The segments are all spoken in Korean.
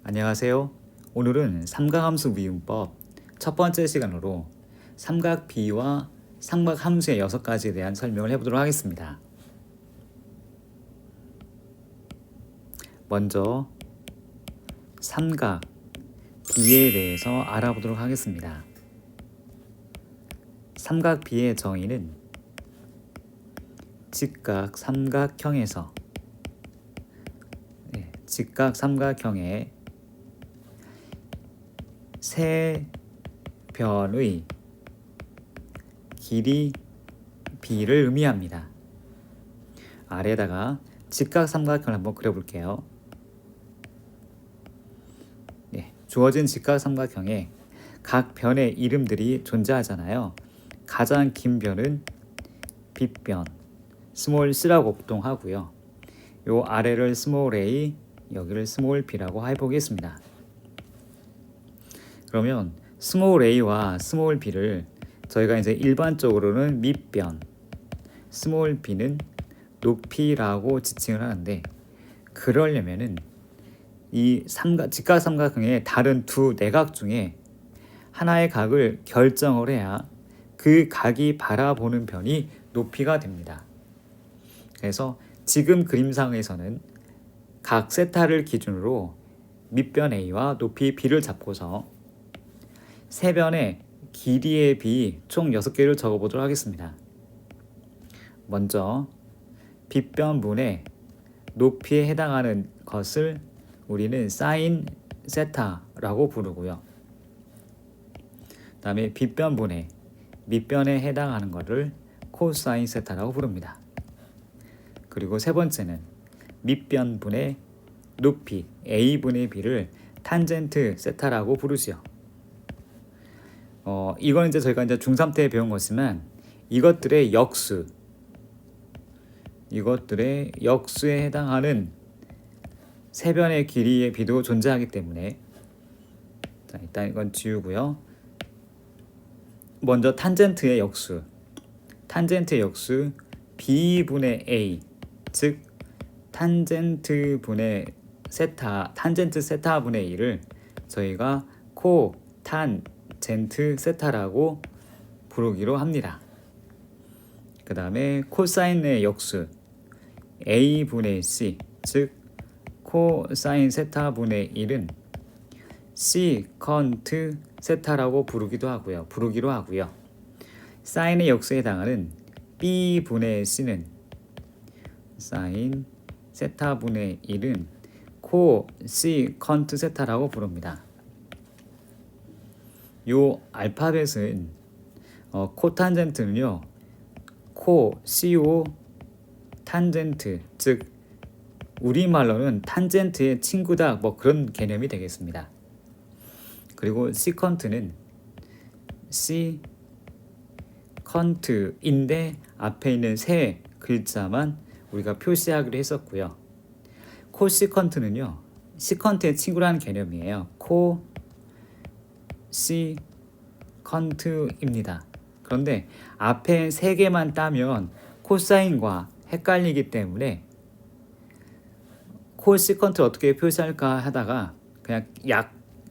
안녕하세요. 오늘은 삼각함수 미분법 첫 번째 시간으로 삼각 B와 삼각 함수의 6가지에 대한 설명을 해보도록 하겠습니다. 먼저 삼각 B에 대해서 알아보도록 하겠습니다. 삼각 B의 정의는 직각 삼각형에서 직각 삼각형의 세 변의 길이 B를 의미합니다. 아래에다가 직각 삼각형을 한번 그려볼게요. 주어진 직각 삼각형에 각 변의 이름들이 존재하잖아요. 가장 긴 변은 빗변, 스몰 c라고 보통 하고요. 요 아래를 스몰 a, 여기를 스몰 b라고 해보겠습니다. 그러면 스몰 a와 스몰 b를 저희가 이제 일반적으로는 밑변, 스몰 b는 높이라고 지칭을 하는데, 그러려면은 이 직각 삼각형의 다른 두 내각 중에 하나의 각을 결정을 해야 그 각이 바라보는 변이 높이가 됩니다. 그래서 지금 그림상에서는 각 세타를 기준으로 밑변 a와 높이 b를 잡고서 세 변의 길이의 b 총 6개를 적어보도록 하겠습니다. 먼저 빗변분의 높이에 해당하는 것을 우리는 사인 세타라고 부르고요. 그 다음에 빗변분의 밑변에 해당하는 것을 코사인 세타라고 부릅니다. 그리고 세 번째는 밑변분의 높이 a분의 b를 탄젠트 세타라고 부르지요. 이거는 이제 저희가 이제 중3 때 배운 것이지만 이것들의 역수에 해당하는 세 변의 길이의 b도 존재하기 때문에, 자, 일단 이건 지우고요. 먼저 탄젠트의 역수 b분의 a, 즉 탄젠트 세타분의 2를 저희가 코탄젠트 세타라고 부르기로 합니다. 그 다음에 코사인의 역수 a분의 c, 즉 코사인 세타분의 1은 시컨트 세타라고 부르기로 하고요. 사인의 역수에 해당하는 b분의 c는 사인 세타분의 1은 코시컨트 세타라고 부릅니다. 요 알파벳은 코탄젠트는요, CO 탄젠트, 즉 우리말로는 탄젠트의 친구다, 뭐 그런 개념이 되겠습니다. 그리고 시컨트는 시컨트인데 앞에 있는 세 글자만 우리가 표시하기로 했었고요. 코시컨트는요, 시컨트의 친구라는 개념이에요. 코시컨트입니다. 그런데 앞에 세 개만 따면 코사인과 헷갈리기 때문에 코시컨트를 어떻게 표시할까 하다가 그냥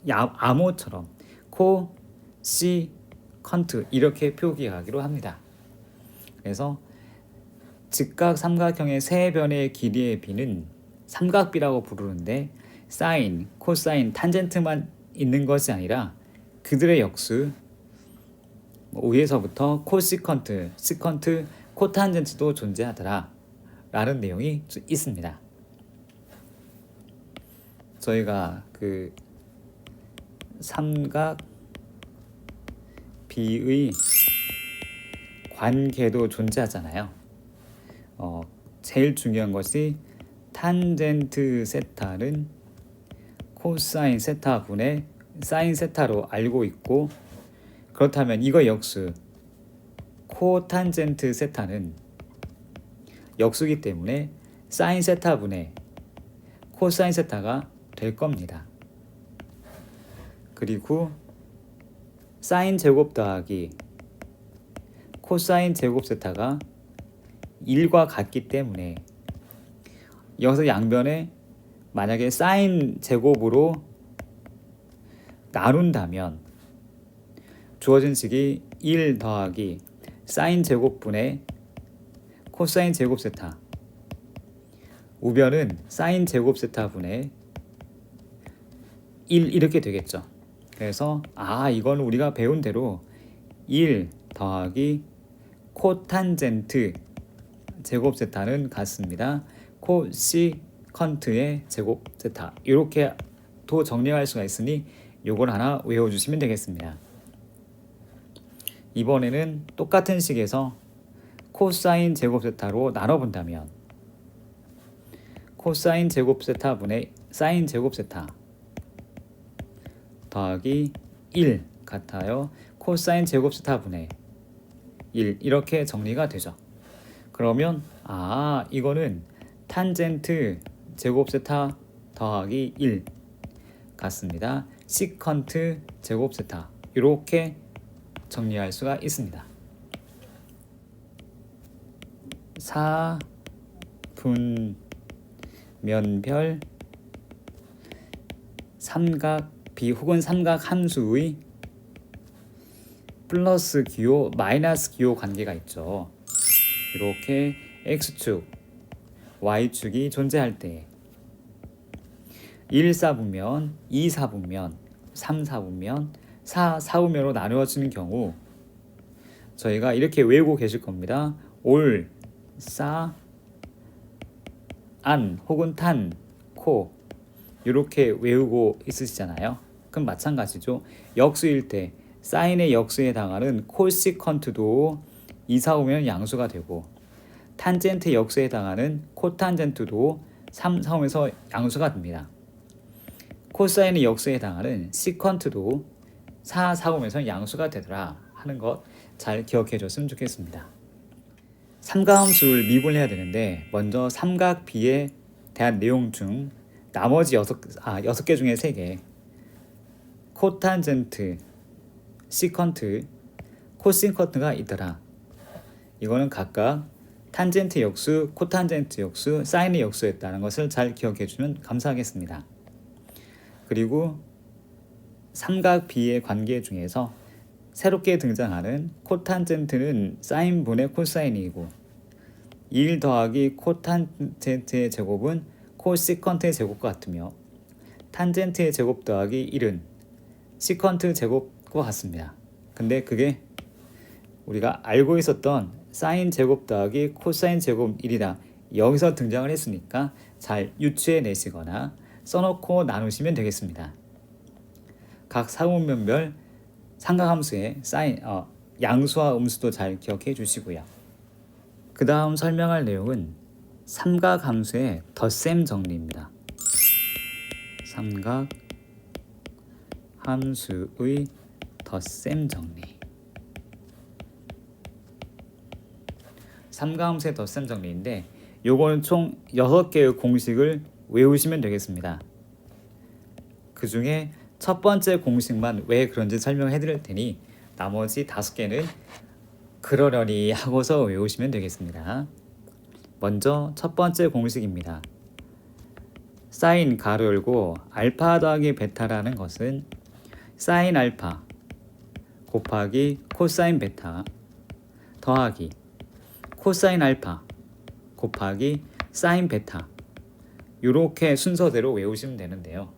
암호처럼 코시컨트 이렇게 표기하기로 합니다. 그래서 직각 삼각형의 세 변의 길이의 b는 삼각비라고 부르는데, 사인, 코사인, 탄젠트만 있는 것이 아니라 그들의 역수 위에서부터 코시컨트, 시컨트, 코탄젠트도 존재하더라 라는 내용이 있습니다. 저희가 그 삼각 B의 관계도 존재하잖아요. 제일 중요한 것이 탄젠트 세타는 코사인 세타분의 사인 세타로 알고 있고, 그렇다면 이거 역수 코탄젠트 세타는 역수기 때문에 사인 세타분의 코사인 세타가 될 겁니다. 그리고 사인 제곱 더하기 코사인 제곱 세타가 1과 같기 때문에 여기서 양변에 만약에 사인 제곱으로 나눈다면 주어진 식이 1 더하기 사인 제곱분의 코사인 제곱 세타, 우변은 사인 제곱 세타분의 1 이렇게 되겠죠. 그래서 이건 우리가 배운 대로 1 더하기 코탄젠트 제곱 세타는 같습니다. 코시컨트의 제곱 세타, 이렇게 도 정리할 수가 있으니 요걸 하나 외워주시면 되겠습니다. 이번에는 똑같은 식에서 코사인 제곱 세타로 나눠본다면 코사인 제곱 세타분의 사인 제곱 세타 더하기 1 같아요. 코사인 제곱 세타분의 1 이렇게 정리가 되죠. 그러면 이거는 탄젠트 제곱 세타 더하기 1 같습니다. 시컨트 제곱 세타, 이렇게 정리할 수가 있습니다. 사분면별 삼각비 혹은 삼각함수의 플러스 기호 마이너스 기호 관계가 있죠. 이렇게 x축 y축이 존재할 때 1사분면, 2사분면, 3사분면, 4사분면으로 나누어지는 경우 저희가 이렇게 외우고 계실 겁니다. 올, 싸, 안 혹은 탄, 코, 이렇게 외우고 있으시잖아요. 그럼 마찬가지죠. 역수일 때 사인의 역수에 해당하는 코시컨트도 2, 4오면 양수가 되고, 탄젠트 역수에 해당하는 코탄젠트도 3, 4오면서 양수가 됩니다. 코사인의 역수에 해당하는 시컨트도 4, 4오면서 양수가 되더라 하는 것 잘 기억해 줬으면 좋겠습니다. 삼각함수를 미분해야 되는데 먼저 삼각비에 대한 내용 중 나머지 6개 중에 3개, 코탄젠트, 시컨트, 코시컨트가 있더라. 이거는 각각 탄젠트 역수, 코탄젠트 역수, 사인의 역수였다는 것을 잘 기억해 주면 감사하겠습니다. 그리고 삼각비의 관계 중에서 새롭게 등장하는 코탄젠트는 사인분의 코사인이고 1 더하기 코탄젠트의 제곱은 코시컨트의 제곱과 같으며 탄젠트의 제곱 더하기 1은 시컨트 제곱과 같습니다. 근데 그게 우리가 알고 있었던 사인 제곱 더하기 코사인 제곱 1이다. 여기서 등장을 했으니까 잘 유추해 내시거나 써놓고 나누시면 되겠습니다. 각 사분면별 삼각함수의 양수와 음수도 잘 기억해 주시고요. 그 다음 설명할 내용은 삼각함수의 덧셈 정리입니다. 삼각함수의 덧셈 정리. 삼각함수의 덧셈 정리인데 요거는 총 6개의 공식을 외우시면 되겠습니다. 그 중에 첫 번째 공식만 왜 그런지 설명해 드릴 테니 나머지 5개는 그러려니 하고서 외우시면 되겠습니다. 먼저 첫 번째 공식입니다. 사인 가로 열고 알파 더하기 베타라는 것은 사인 알파 곱하기 코사인 베타 더하기 코사인 알파 곱하기 사인 베타, 이렇게 순서대로 외우시면 되는데요.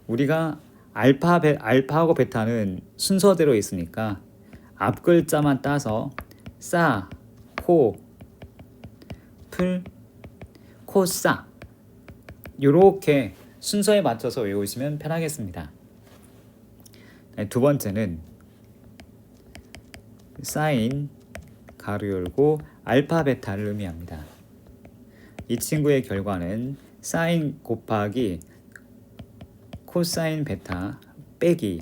우리가 알파하고 베타는 순서대로 있으니까 앞 글자만 따서 싸, 코, 풀, 코싸, 이렇게 순서에 맞춰서 외우시면 편하겠습니다. 두 번째는 사인 가로 열고 알파 베타를 의미합니다. 이 친구의 결과는 사인 곱하기 코사인 베타 빼기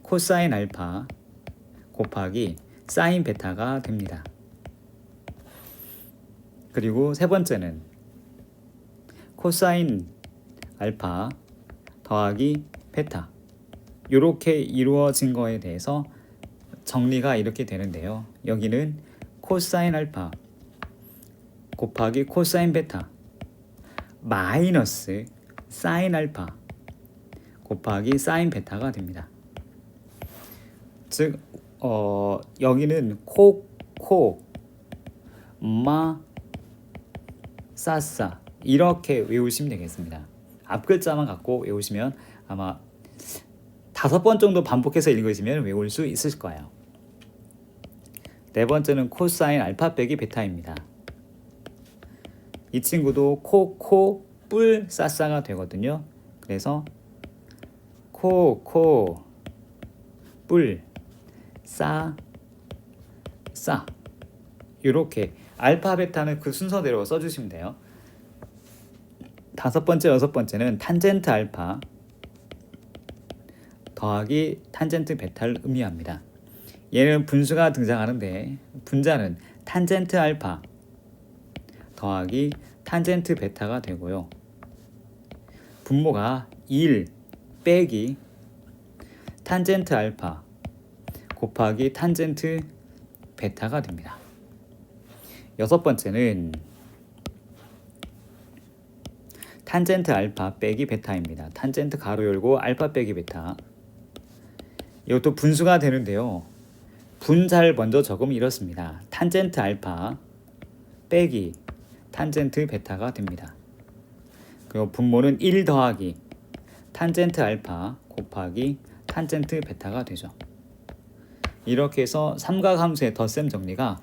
코사인 알파 곱하기 사인 베타가 됩니다. 그리고 세 번째는 코사인 알파 더하기 베타, 이렇게 이루어진 거에 대해서 정리가 이렇게 되는데요. 여기는 코사인 알파 곱하기 코사인 베타 마이너스 사인 알파 곱하기 사인 베타가 됩니다. 즉 여기는 코, 마, 싸 이렇게 외우시면 되겠습니다. 앞 글자만 갖고 외우시면 아마 5번 정도 반복해서 읽으시면 외울 수 있을 거예요. 네 번째는 코사인 알파 빼기 베타입니다. 이 친구도 코, 뿔, 싸가 되거든요. 그래서 코, 뿔, 싸 이렇게 알파 베타는 그 순서대로 써주시면 돼요. 5번째, 6번째는 탄젠트 알파 더하기 탄젠트 베타를 의미합니다. 얘는 분수가 등장하는데 분자는 탄젠트 알파 더하기 탄젠트 베타가 되고요. 분모가 1 빼기 탄젠트 알파 곱하기 탄젠트 베타가 됩니다. 6번째는 탄젠트 알파 빼기 베타입니다. 탄젠트 가로 열고 알파 빼기 베타. 이것도 분수가 되는데요. 분자를 먼저 적으면 이렇습니다. 탄젠트 알파 빼기 탄젠트 베타가 됩니다. 그리고 분모는 1 더하기 탄젠트 알파 곱하기 탄젠트 베타가 되죠. 이렇게 해서 삼각함수의 덧셈 정리가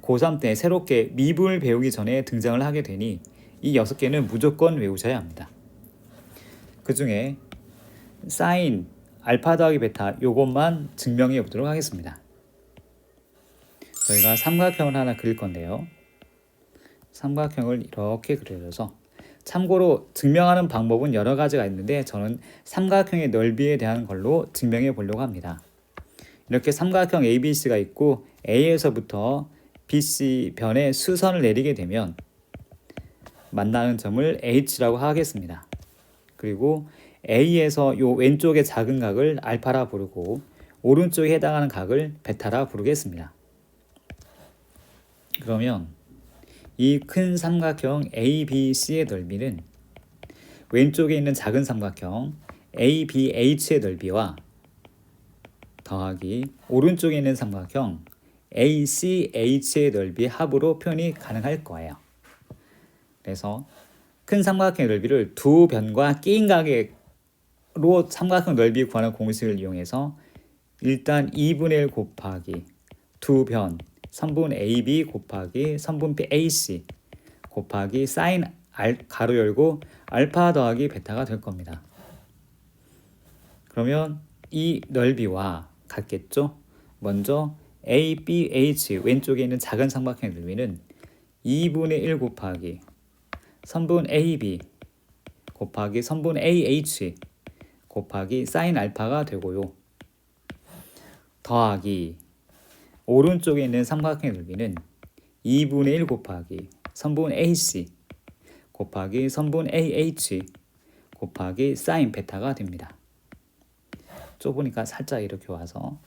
고3 때 새롭게 미분을 배우기 전에 등장을 하게 되니 이 6개는 무조건 외우셔야 합니다. 그 중에 사인 알파 더하기 베타 요것만 증명해 보도록 하겠습니다. 저희가 삼각형을 하나 그릴 건데요. 삼각형을 이렇게 그려줘서 참고로 증명하는 방법은 여러 가지가 있는데 저는 삼각형의 넓이에 대한 걸로 증명해 보려고 합니다. 이렇게 삼각형 ABC가 있고 A에서부터 BC 변에 수선을 내리게 되면 만나는 점을 H라고 하겠습니다. 그리고 A에서 요 왼쪽의 작은 각을 알파라 부르고 오른쪽에 해당하는 각을 베타라 부르겠습니다. 그러면 이 큰 삼각형 ABC의 넓이는 왼쪽에 있는 작은 삼각형 ABH의 넓이와 더하기 오른쪽에 있는 삼각형 ACH의 넓이 합으로 표현이 가능할 거예요. 그래서 큰 삼각형의 넓이를 두 변과 끼인 각으로 삼각형 넓이 구하는 공식을 이용해서 일단 2분의 1 곱하기 두 변 선분 AB 곱하기 선분 AC 곱하기 사인 가로 열고 알파 더하기 베타가 될 겁니다. 그러면 이 넓이와 같겠죠? 먼저 ABH 왼쪽에 있는 작은 삼각형의 넓이는 2분의 1 곱하기 선분 AB 곱하기 선분 AH 곱하기 사인 알파가 되고요. 더하기 오른쪽에 있는 삼각형의 넓이는 2분의 1 곱하기 선분 AC 곱하기 선분 AH 곱하기 사인 베타가 됩니다. 좁으니까 살짝 이렇게 와서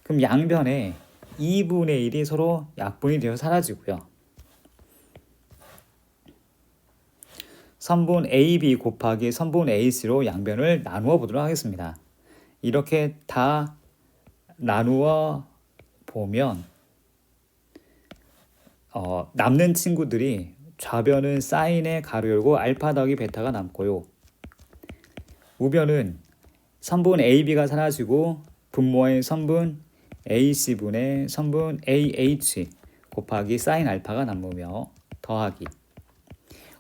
그럼 양변에 2분의 1이 서로 약분이 되어 사라지고요. 선분 AB 곱하기 선분 AC로 양변을 나누어 보도록 하겠습니다. 이렇게 다 나누어 보면 남는 친구들이 좌변은 사인의 가로 열고 알파 더하기 베타가 남고요. 우변은 선분 AB가 사라지고 분모의 선분 AC분의 선분 AH 곱하기 사인 알파가 남으며 더하기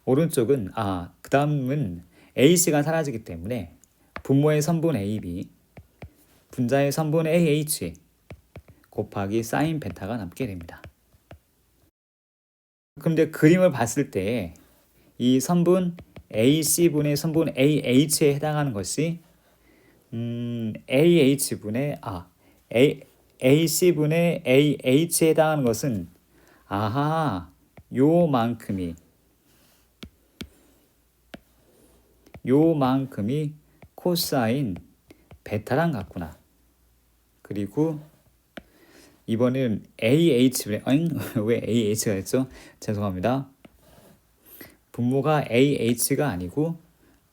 오른쪽은 그 다음은 AC가 사라지기 때문에 분모의 선분 AB 분자의 선분 AH 곱하기 사인 베타가 남게 됩니다. 그런데 그림을 봤을 때 이 선분 AC분의 선분 AH에 해당하는 것이 AH분의 AC분의 AH에 해당하는 것은 요만큼이 코사인 베타랑 같구나. 그리고 이번에는 AH분의 왜 AH가 됐죠? 죄송합니다. 분모가 AH가 아니고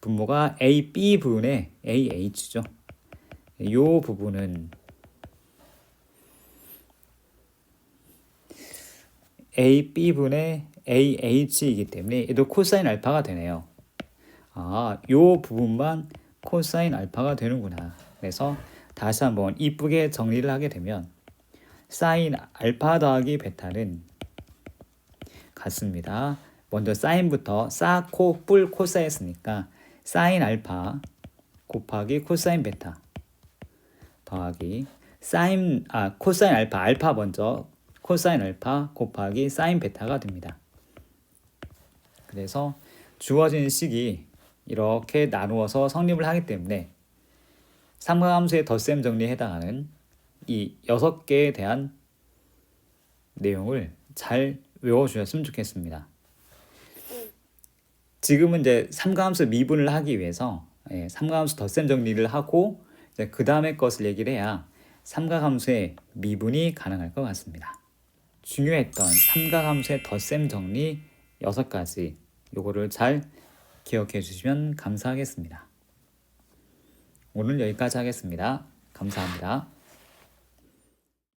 분모가 A, B 부분의 AH죠. 이 부분은 A, B 분의 AH이기 때문에 얘도 코사인 알파가 되네요. 이 부분만 코사인 알파가 되는구나. 그래서 다시 한번 이쁘게 정리를 하게 되면 사인 알파 더하기 베타는 같습니다. 먼저 사인부터 사, 코, 뿔, 코사 했으니까 사인 알파 곱하기 코사인 베타 더하기 코사인 알파 먼저 코사인 알파 곱하기 사인 베타가 됩니다. 그래서 주어진 식이 이렇게 나누어서 성립을 하기 때문에 삼각함수의 덧셈 정리에 해당하는 이 6개에 대한 내용을 잘 외워주셨으면 좋겠습니다. 지금은 이제 삼각함수 미분을 하기 위해서 삼각함수 덧셈 정리를 하고 그 다음에 것을 얘기를 해야 삼각함수의 미분이 가능할 것 같습니다. 중요했던 삼각함수의 덧셈 정리 6가지 요거를 잘 기억해 주시면 감사하겠습니다. 오늘 여기까지 하겠습니다. 감사합니다.